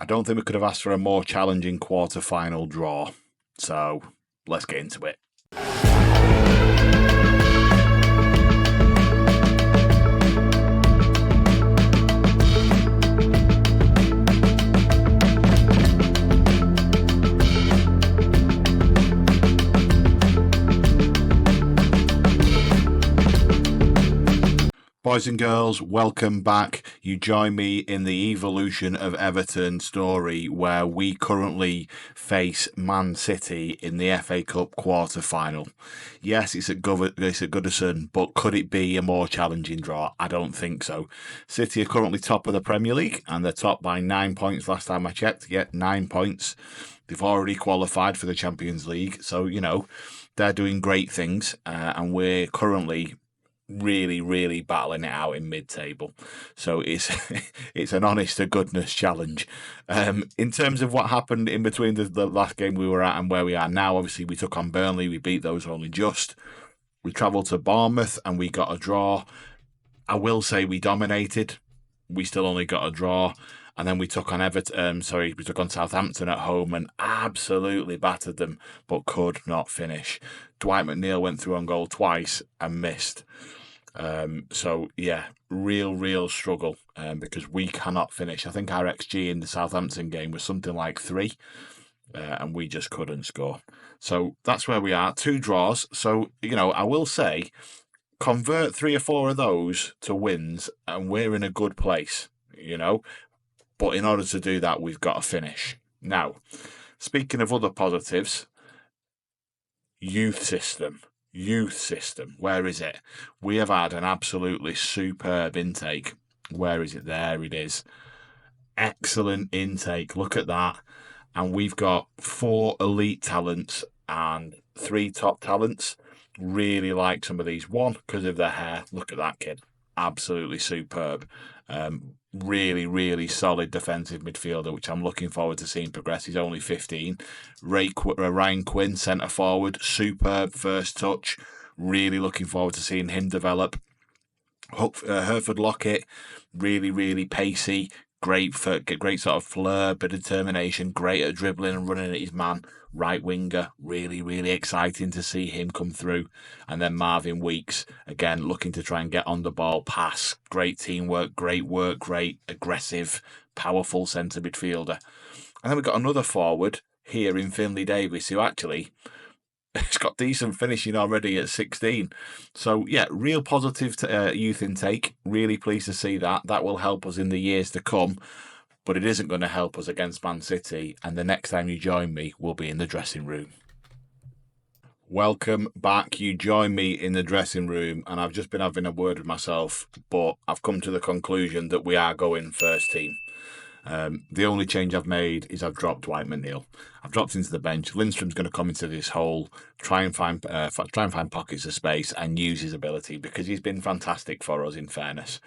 I don't think we could have asked for a more challenging quarter-final draw. So let's get into it. Boys and girls, welcome back. You join me in the Evolution of Everton story where we currently face Man City in the FA Cup quarter-final. Yes, it's at Goodison, but could it be a more challenging draw? I don't think so. City are currently top of the Premier League and they're top by 9 points last time I checked. Yeah, 9 points. They've already qualified for the Champions League. So, they're doing great things and we're currently really battling it out in mid-table, so it's an honest to goodness challenge. In terms of what happened in between the last game we were at and where we are now, obviously we took on Burnley, we beat those only just. We travelled to Bournemouth and we got a draw. I will say we dominated, we still only got a draw. And then we took on we took on Southampton at home and absolutely battered them, but could not finish. Dwight McNeil went through on goal twice and missed. Real struggle because we cannot finish. I think our XG in the Southampton game was something like 3, and we just couldn't score. So that's where we are, 2 draws. So, I will say, convert 3 or 4 of those to wins and we're in a good place, But in order to do that, we've got to finish. Now, speaking of other positives, youth system, where is it? We have had an absolutely superb intake. Where is it? There it is. Excellent intake. Look at that. And we've got 4 elite talents and 3 top talents. Really like some of these. 1, because of their hair. Look at that kid. Absolutely superb. Really solid defensive midfielder, which I'm looking forward to seeing progress. He's only 15. Ryan Quinn, centre forward, superb first touch. Really looking forward to seeing him develop. Herford Lockett, really pacey. Great sort of flair, bit of determination. Great at dribbling and running at his man. Right winger, really exciting to see him come through. And then Marvin Weeks, again, looking to try and get on the ball, pass, great teamwork, great work, great aggressive, powerful centre midfielder. And then we've got another forward here in Finlay Davis, who actually has got decent finishing already at 16. So, yeah, real positive youth intake. Really pleased to see that. That will help us in the years to come. But it isn't going to help us against Man City, and the next time you join me will be in the dressing room. Welcome back. You join me in the dressing room, and I've just been having a word with myself, but I've come to the conclusion that we are going first team. The only change I've made is I've dropped Dwight McNeil. I've dropped into the bench. Lindstrom's going to come into this hole, try and find pockets of space and use his ability, because he's been fantastic for us, in fairness.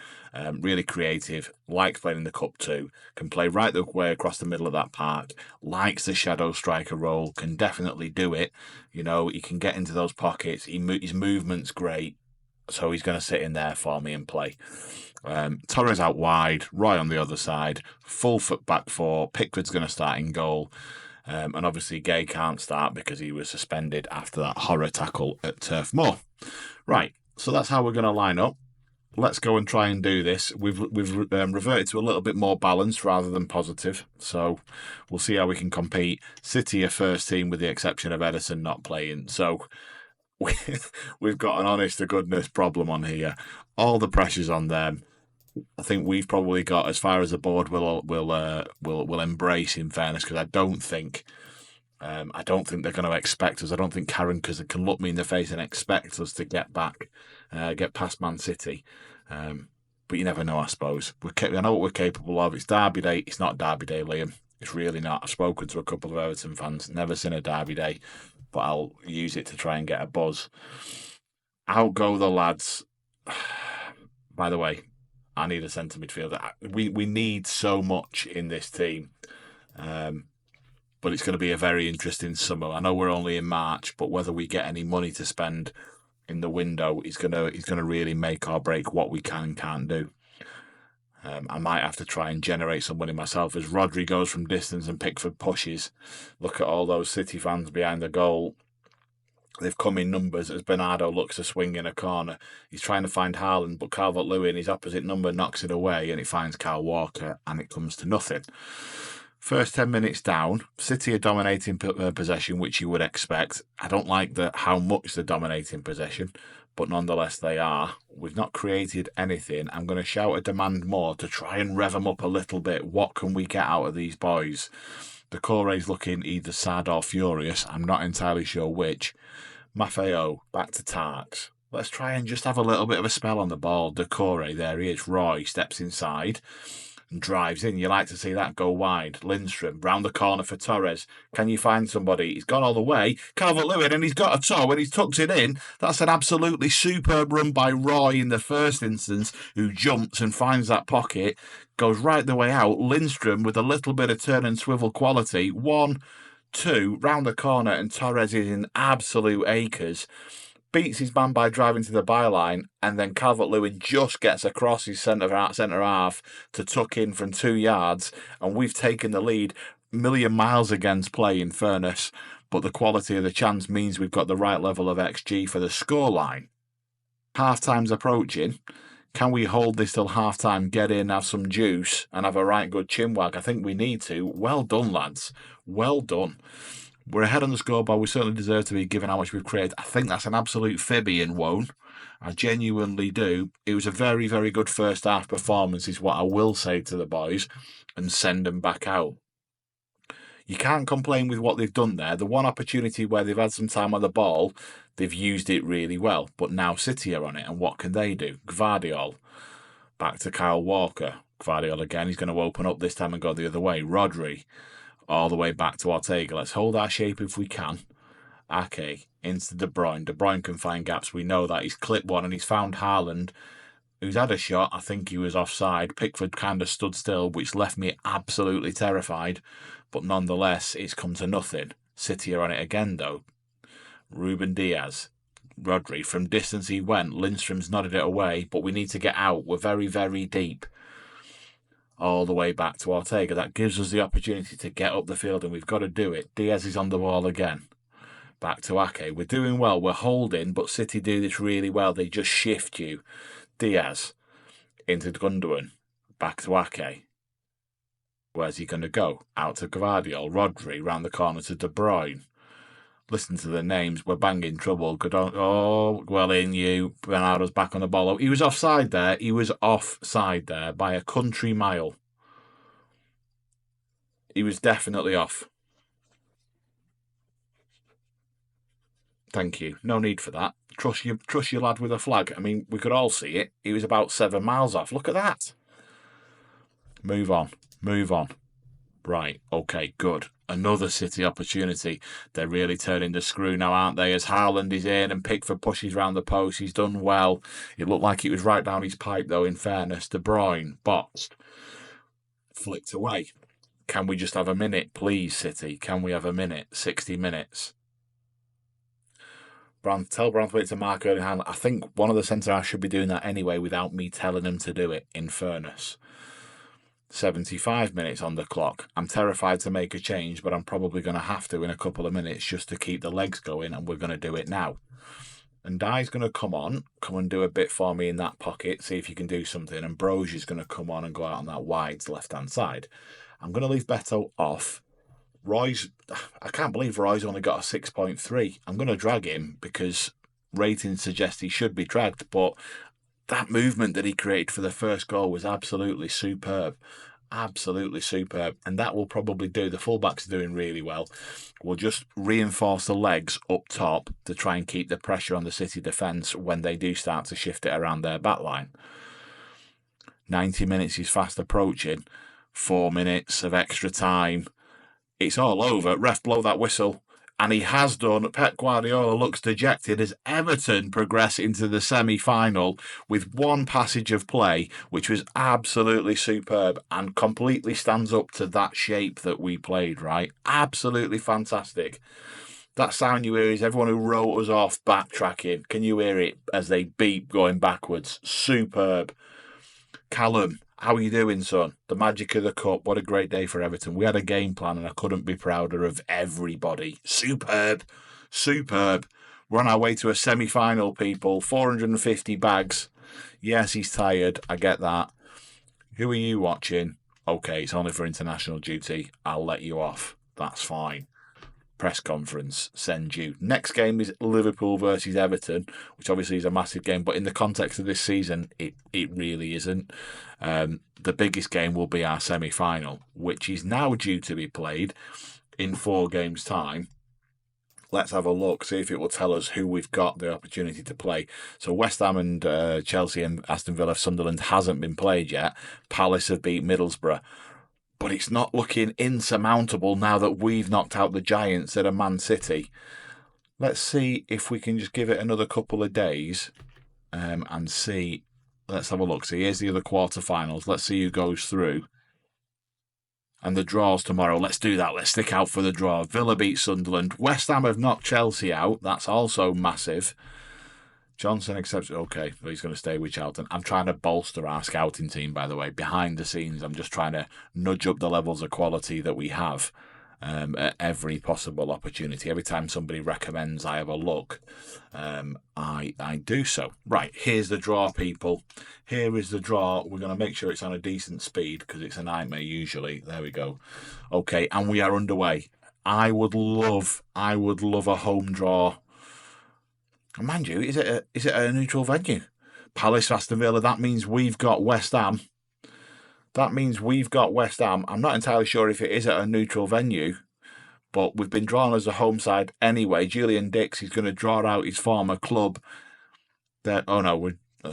Really creative, likes playing in the Cup too, can play right the way across the middle of that park, likes the shadow striker role, can definitely do it. He can get into those pockets. His movement's great, so he's going to sit in there for me and play. Torres out wide, Roy on the other side, full foot back 4. Pickford's going to start in goal. And obviously Gay can't start because he was suspended after that horror tackle at Turf Moor. Right, so that's how we're going to line up. Let's go and try and do this. We've reverted to a little bit more balanced rather than positive. So we'll see how we can compete. City are first team with the exception of Edison not playing. So we've got an honest to goodness problem on here. All the pressure's on them. I think we've probably got as far as the board will embrace, in fairness, because I don't think they're going to expect us. I don't think Karen can look me in the face and expect us to get past Man City. But you never know, I suppose. I know what we're capable of. It's Derby Day. It's not Derby Day, Liam. It's really not. I've spoken to a couple of Everton fans. Never seen a Derby Day, but I'll use it to try and get a buzz. Out go the lads. By the way, I need a centre midfielder. We need so much in this team. But it's going to be a very interesting summer. I know we're only in March, but whether we get any money to spend in the window is going to really make or break what we can and can't do. I might have to try and generate some money myself as Rodri goes from distance and Pickford pushes. Look at all those City fans behind the goal. They've come in numbers as Bernardo looks to swing in a corner. He's trying to find Haaland, but Calvert-Lewin, his opposite number, knocks it away and it finds Kyle Walker and it comes to nothing. First 10 minutes down, City are dominating possession, which you would expect. I don't like how much they're dominating possession, but nonetheless they are. We've not created anything. I'm going to shout a demand more to try and rev them up a little bit. What can we get out of these boys? Decore's looking either sad or furious. I'm not entirely sure which. Maffeo, back to Tarks. Let's try and just have a little bit of a spell on the ball. Decore, there he is. Roy steps inside and drives in. You like to see that go wide. Lindstrom, round the corner for Torres. Can you find somebody? He's gone all the way. Calvert-Lewin, and he's got a toe and he's tucked it in. That's an absolutely superb run by Roy in the first instance, who jumps and finds that pocket, goes right the way out. Lindstrom with a little bit of turn and swivel quality. 1, 2, round the corner, and Torres is in absolute acres. Beats his man by driving to the byline, and then Calvert-Lewin just gets across his centre half to tuck in from 2 yards, and we've taken the lead. Million miles against play, in fairness, but the quality of the chance means we've got the right level of XG for the scoreline. Half-time's approaching. Can we hold this till half-time, get in, have some juice, and have a right good chinwag? I think we need to. Well done, lads. Well done. We're ahead on the scoreboard. We certainly deserve to be given how much we've created. I think that's an absolute fibby in Wone. I genuinely do. It was a very, very good first half performance is what I will say to the boys and send them back out. You can't complain with what they've done there. The one opportunity where they've had some time on the ball, they've used it really well. But now City are on it, and what can they do? Gvardiol, back to Kyle Walker. Gvardiol again, he's going to open up this time and go the other way. Rodri, all the way back to Ortega. Let's hold our shape if we can. Ake, into De Bruyne. De Bruyne can find gaps, we know that. He's clipped one and he's found Haaland, who's had a shot. I think he was offside. Pickford kind of stood still, which left me absolutely terrified. But nonetheless, it's come to nothing. City are on it again, though. Ruben Diaz. Rodri, from distance he went. Lindstrom's nodded it away, but we need to get out. We're very, very deep. All the way back to Ortega. That gives us the opportunity to get up the field, and we've got to do it. Diaz is on the ball again. Back to Ake. We're doing well. We're holding, but City do this really well. They just shift you. Diaz into Gundogan. Back to Ake. Where's he going to go? Out to Gvardiol. Rodri round the corner to De Bruyne. Listen to the names. We're banging trouble. Oh, well in you. Bernardo's back on the ball. He was offside there. He was offside there by a country mile. He was definitely off. Thank you. No need for that. Trust your lad with a flag. I mean, we could all see it. He was about 7 miles off. Look at that. Move on. Right, okay, good. Another City opportunity. They're really turning the screw now, aren't they? As Haaland is in and Pickford pushes round the post. He's done well. It looked like it was right down his pipe, though, in fairness. De Bruyne, boxed. Flicked away. Can we just have a minute, please, City? Can we have a minute? 60 minutes. Tell Branthwaite to mark early hand. I think one of the centre-halves should be doing that anyway without me telling him to do it, in fairness. 75 minutes on the clock. I'm terrified to make a change, but I'm probably going to have to in a couple of minutes just to keep the legs going, and we're going to do it now. And Dye's going to come and do a bit for me in that pocket, see if you can do something, and Brogier's going to come on and go out on that wide left-hand side. I'm going to leave Beto off. I can't believe Roy's only got a 6.3. I'm going to drag him because ratings suggest he should be dragged, but that movement that he created for the first goal was absolutely superb. Absolutely superb. And that will probably do. The fullbacks are doing really well. We'll just reinforce the legs up top to try and keep the pressure on the City defence when they do start to shift it around their backline. 90 minutes is fast approaching. 4 minutes of extra time. It's all over. Ref, blow that whistle. And he has done. Pep Guardiola looks dejected as Everton progress into the semi-final with one passage of play, which was absolutely superb and completely stands up to that shape that we played, right? Absolutely fantastic. That sound you hear is everyone who wrote us off backtracking. Can you hear it as they beep going backwards? Superb. Callum, How are you doing, son? The magic of the cup. What a great day for Everton. We had a game plan and I couldn't be prouder of everybody. Superb. Superb. We're on our way to a semi-final, people. 450 bags. Yes, he's tired. I get that. Who are you watching? Okay, it's only for international duty. I'll let you off. That's fine. Press conference, send you. Next game is Liverpool versus Everton, which obviously is a massive game, but in the context of this season, it really isn't. The biggest game will be our semi-final, which is now due to be played in 4 games' time. Let's have a look, see if it will tell us who we've got the opportunity to play. So West Ham and Chelsea and Aston Villa, Sunderland hasn't been played yet. Palace have beat Middlesbrough. But it's not looking insurmountable now that we've knocked out the Giants at a Man City. Let's see if we can just give it another couple of days and see. Let's have a look. So here's the other quarterfinals. Let's see who goes through. And the draws tomorrow. Let's do that. Let's stick out for the draw. Villa beat Sunderland. West Ham have knocked Chelsea out. That's also massive. Johnson accepts. Okay, well, he's going to stay with Charlton. I'm trying to bolster our scouting team, by the way. Behind the scenes, I'm just trying to nudge up the levels of quality that we have at every possible opportunity. Every time somebody recommends I have a look, I do so. Right, here's the draw, people. Here is the draw. We're going to make sure it's on a decent speed because it's a nightmare usually. There we go. Okay, and we are underway. I would love a home draw. And mind you, is it a neutral venue? Palace, Aston Villa. That means we've got West Ham. I'm not entirely sure if it is at a neutral venue, but we've been drawn as a home side anyway. Julian Dix is going to draw out his former club.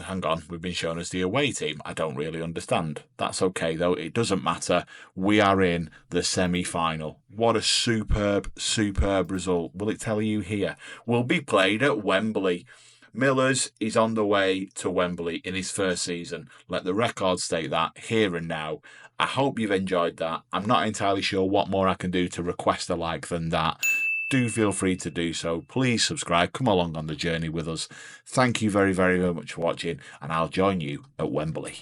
Hang on, we've been shown as the away team. I don't really understand. That's okay, though. It doesn't matter. We are in the semi-final. What a superb, superb result. Will it tell you here? Will be played at Wembley. Millers is on the way to Wembley in his first season. Let the record state that here and now. I hope you've enjoyed that. I'm not entirely sure what more I can do to request a like than that. Do feel free to do so. Please subscribe. Come along on the journey with us. Thank you very, very, very much for watching, and I'll join you at Wembley.